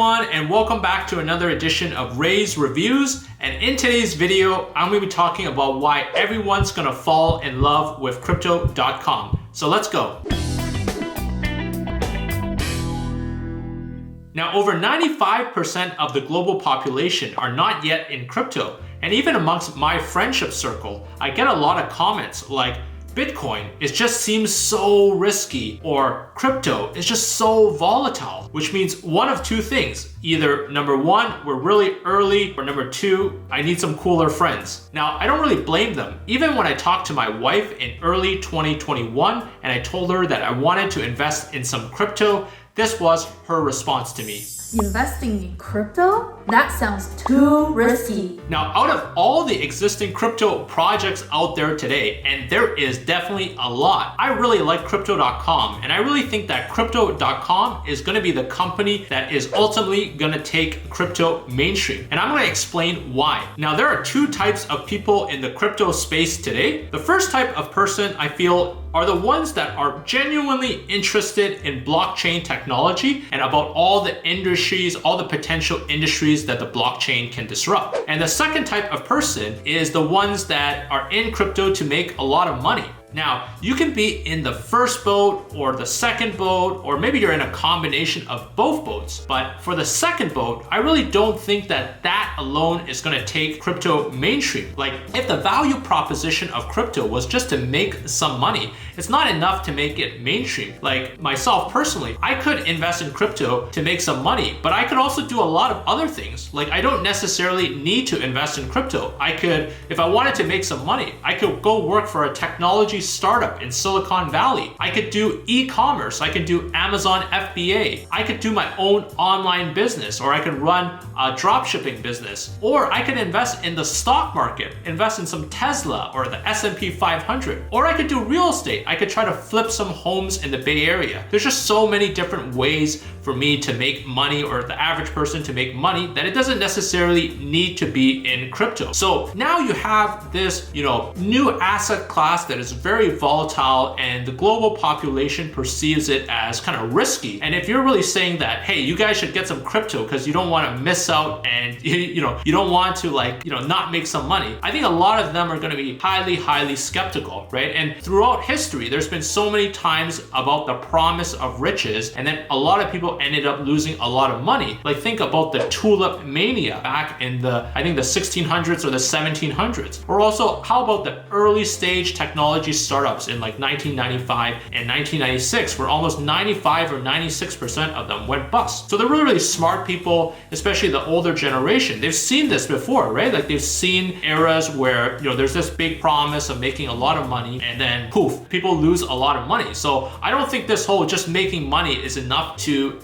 everyone, and welcome back to another edition of Ray's Reviews. And in today's video, I'm going to be talking about why everyone's going to fall in love with crypto.com. So let's go. Now, over 95% of the global population are not yet in crypto. And even amongst my friendship circle, I get a lot of comments like, Bitcoin, it just seems so risky, or crypto is just so volatile, which means one of two things. Either number one, we're really early, or number two, I need some cooler friends. Now, I don't really blame them. Even when I talked to my wife in early 2021 and I told her that I wanted to invest in some crypto, this was her response to me. Investing in crypto? That sounds too risky. Now, out of all the existing crypto projects out there today, and there is definitely a lot, I really like crypto.com, and I really think that crypto.com is going to be the company that is ultimately going to take crypto mainstream. And I'm going to explain why. Now, there are two types of people in the crypto space today. The first type of person I feel are the ones that are genuinely interested in blockchain technology and about all the industries, all the potential industries that the blockchain can disrupt. And the second type of person is the ones that are in crypto to make a lot of money. Now, you can be in the first boat or the second boat, or maybe you're in a combination of both boats. But for the second boat, I really don't think that that alone is going to take crypto mainstream. Like, if the value proposition of crypto was just to make some money, it's not enough to make it mainstream. Like myself personally, I could invest in crypto to make some money, but I could also do a lot of other things. Like, I don't necessarily need to invest in crypto. I could, if I wanted to make some money, I could go work for a technology startup in Silicon Valley. I could do e-commerce. I could do Amazon FBA. I could do my own online business, or I could run a dropshipping business, or I could invest in the stock market, invest in some Tesla or the S&P 500, or I could do real estate. I could try to flip some homes in the Bay Area. There's just so many different ways for me to make money, or the average person to make money, that it doesn't necessarily need to be in crypto. So now you have this, new asset class that is very volatile, and the global population perceives it as kind of risky. And if you're really saying that, hey, you guys should get some crypto because you don't want to miss out, and you don't want to not make some money, I think a lot of them are going to be highly skeptical, right? And throughout history, there's been so many times about the promise of riches, and then a lot of people ended up losing a lot of money. Like, think about the tulip mania back in the 1600s or the 1700s. Or also, how about the early stage technology startups in 1995 and 1996, where almost 95 or 96% of them went bust. So they're really smart people, especially the older generation. They've seen this before, right? Like, they've seen eras where there's this big promise of making a lot of money, and then poof, people lose a lot of money. So I don't think this whole just making money is enough to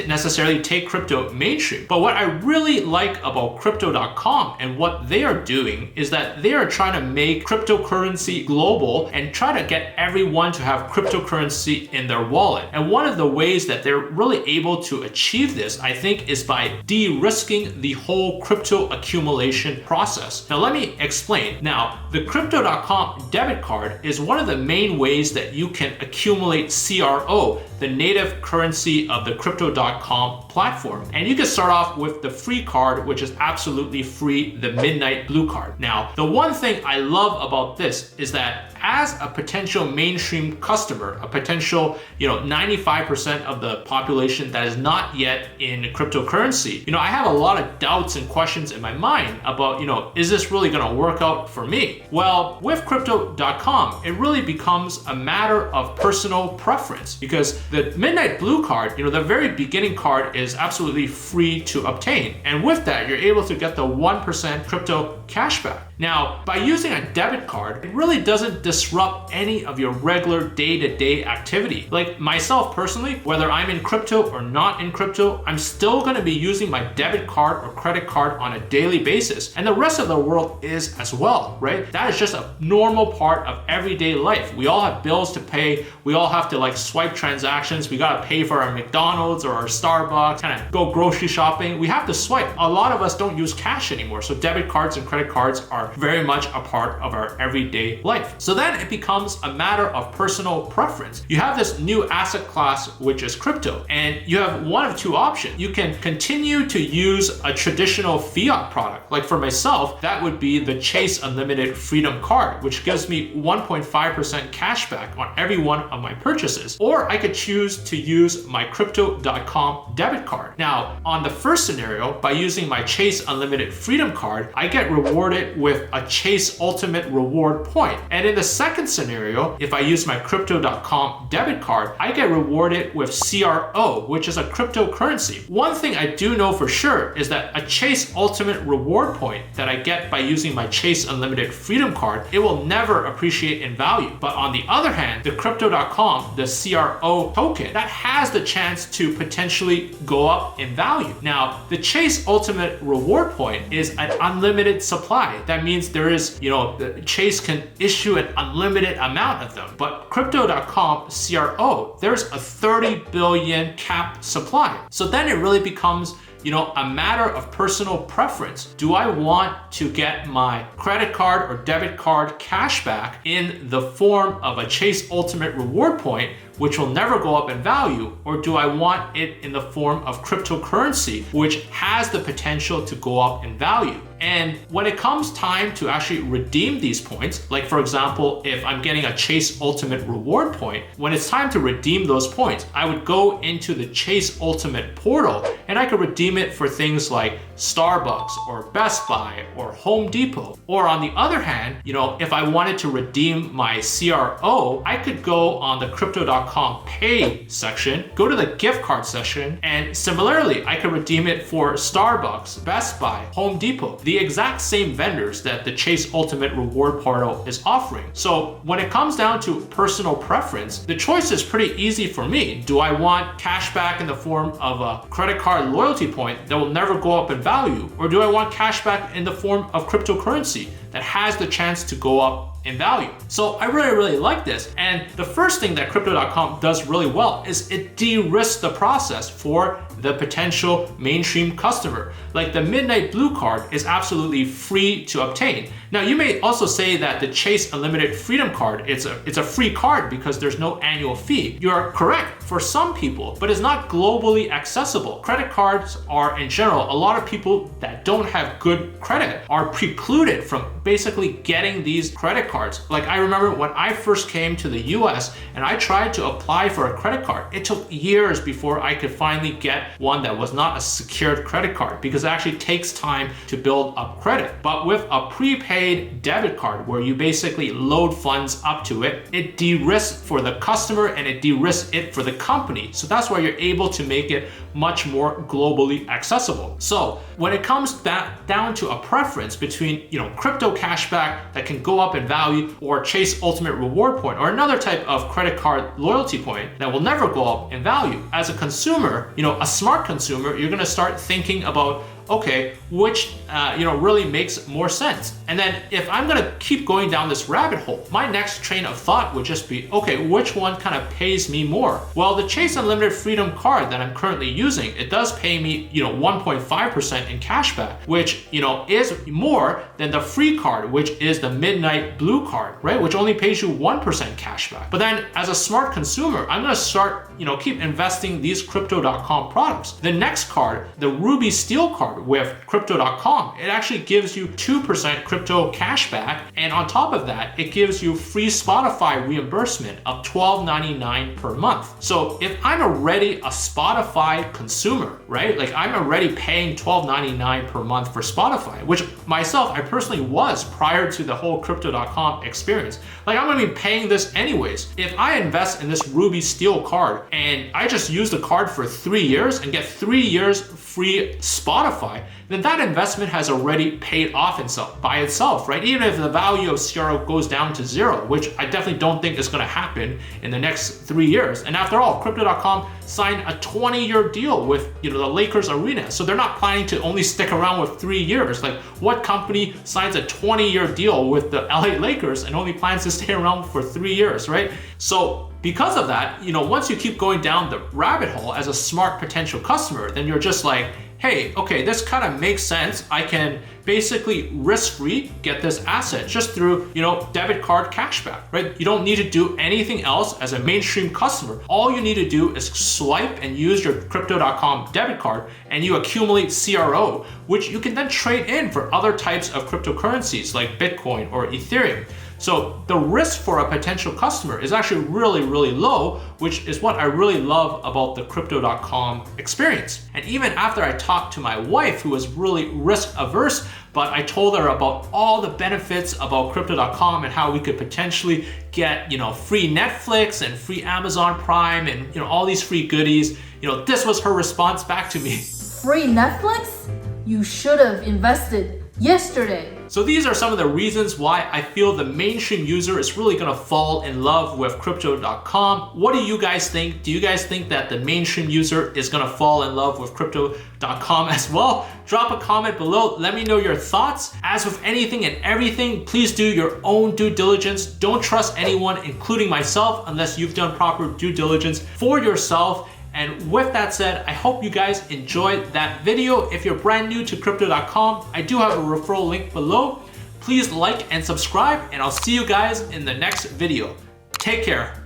necessarily take crypto mainstream. But what I really like about crypto.com and what they are doing is that they are trying to make cryptocurrency global and try to get everyone to have cryptocurrency in their wallet. And one of the ways that they're really able to achieve this, I think, is by de-risking the whole crypto accumulation process. Now, let me explain. Now, the crypto.com debit card is one of the main ways that you can accumulate CRO, the native currency of the crypto.com platform. And you can start off with the free card, which is absolutely free, the Midnight Blue card. Now, the one thing I love about this is that as a potential mainstream customer, a potential, 95% of the population that is not yet in cryptocurrency, I have a lot of doubts and questions in my mind about, is this really going to work out for me? Well, with crypto.com, it really becomes a matter of personal preference, because the Midnight Blue card, the very beginning card is absolutely free to obtain. And with that, you're able to get the 1% crypto cashback. Now, by using a debit card, it really doesn't disrupt any of your regular day-to-day activity. Like myself personally, whether I'm in crypto or not in crypto, I'm still going to be using my debit card or credit card on a daily basis. And the rest of the world is as well, right? That is just a normal part of everyday life. We all have bills to pay. We all have to swipe transactions. We got to pay for our McDonald's or our Starbucks, kind of go grocery shopping. We have to swipe. A lot of us don't use cash anymore. So debit cards and credit cards are are very much a part of our everyday life. So then it becomes a matter of personal preference. You have this new asset class, which is crypto, and you have one of two options. You can continue to use a traditional fiat product. Like for myself, that would be the Chase Unlimited Freedom Card, which gives me 1.5% cashback on every one of my purchases. Or I could choose to use my Crypto.com debit card. Now, on the first scenario, by using my Chase Unlimited Freedom Card, I get rewarded with a Chase Ultimate Reward point. And in the second scenario, if I use my Crypto.com debit card, I get rewarded with CRO, which is a cryptocurrency. One thing I do know for sure is that a Chase Ultimate Reward point that I get by using my Chase Unlimited Freedom Card, it will never appreciate in value. But on the other hand, the Crypto.com, the CRO token, that has the chance to potentially go up in value. Now, the Chase Ultimate Reward point is an unlimited supply. That means there is, the Chase can issue an unlimited amount of them. But Crypto.com CRO, there's a 30 billion cap supply. So then it really becomes a matter of personal preference. Do I want to get my credit card or debit card cashback in the form of a Chase Ultimate Reward point, which will never go up in value, or do I want it in the form of cryptocurrency, which has the potential to go up in value? And when it comes time to actually redeem these points, like for example, if I'm getting a Chase Ultimate Reward point, when it's time to redeem those points, I would go into the Chase Ultimate portal and I could redeem it for things like Starbucks or Best Buy or Home Depot. Or on the other hand, if I wanted to redeem my CRO, I could go on the Crypto.com Pay section, go to the gift card section, and similarly, I could redeem it for Starbucks, Best Buy, Home Depot, the exact same vendors that the Chase Ultimate Reward portal is offering. So when it comes down to personal preference, the choice is pretty easy for me. Do I want cash back in the form of a credit card loyalty point that will never go up in value? Or do I want cash back in the form of cryptocurrency that has the chance to go up in value? So I really like this. And the first thing that Crypto.com does really well is it de-risks the process for the potential mainstream customer. Like the Midnight Blue card is absolutely free to obtain. Now you may also say that the Chase Unlimited Freedom Card, it's a free card because there's no annual fee. You are correct for some people, but it's not globally accessible. Credit cards are in general, a lot of people that don't have good credit are precluded from basically getting these credit cards. Like I remember when I first came to the US and I tried to apply for a credit card, it took years before I could finally get one that was not a secured credit card because it actually takes time to build up credit. But with a prepaid debit card where you basically load funds up to it, it de-risks for the customer and it de-risks it for the company. So that's why you're able to make it much more globally accessible. So when it comes down to a preference between, crypto cashback that can go up in value or Chase Ultimate Reward point or another type of credit card loyalty point that will never go up in value, as a consumer, a smart consumer, you're going to start thinking about, okay, which really makes more sense. And then if I'm gonna keep going down this rabbit hole, my next train of thought would just be, okay, which one kind of pays me more? Well, the Chase Unlimited Freedom Card that I'm currently using, it does pay me 1.5% in cashback, which is more than the free card, which is the Midnight Blue card, right? Which only pays you 1% cashback. But then as a smart consumer, I'm gonna start keep investing these Crypto.com products. The next card, the Ruby Steel card with Crypto.com, it actually gives you 2% crypto cashback, and on top of that, it gives you free Spotify reimbursement of $12.99 per month. So if I'm already a Spotify consumer, right? Like I'm already paying $12.99 per month for Spotify, which myself, I personally was prior to the whole Crypto.com experience. Like I'm gonna be paying this anyways. If I invest in this Ruby Steel card and I just use the card for 3 years and get 3 years free Spotify, then that investment has already paid off by itself, right? Even if the value of CRO goes down to zero, which I definitely don't think is gonna happen in the next 3 years. And after all, Crypto.com signed a 20-year deal with the Lakers arena. So they're not planning to only stick around with 3 years. Like what company signs a 20-year deal with the LA Lakers and only plans to stay around for 3 years, right? So because of that, once you keep going down the rabbit hole as a smart potential customer, then you're just like, hey, okay, this kind of makes sense. I can basically risk-free get this asset just through, debit card cashback, right? You don't need to do anything else as a mainstream customer. All you need to do is swipe and use your crypto.com debit card and you accumulate CRO, which you can then trade in for other types of cryptocurrencies like Bitcoin or Ethereum. So the risk for a potential customer is actually really, really low, which is what I really love about the crypto.com experience. And even after I talked to my wife, who was really risk averse, but I told her about all the benefits about crypto.com and how we could potentially get, free Netflix and free Amazon Prime and, all these free goodies. This was her response back to me. Free Netflix? You should have invested yesterday. So these are some of the reasons why I feel the mainstream user is really gonna fall in love with crypto.com. What do you guys think? Do you guys think that the mainstream user is gonna fall in love with crypto.com as well? Drop a comment below, let me know your thoughts. As with anything and everything, please do your own due diligence. Don't trust anyone, including myself, unless you've done proper due diligence for yourself. And with that said, I hope you guys enjoyed that video. If you're brand new to crypto.com, I do have a referral link below. Please like and subscribe, and I'll see you guys in the next video. Take care.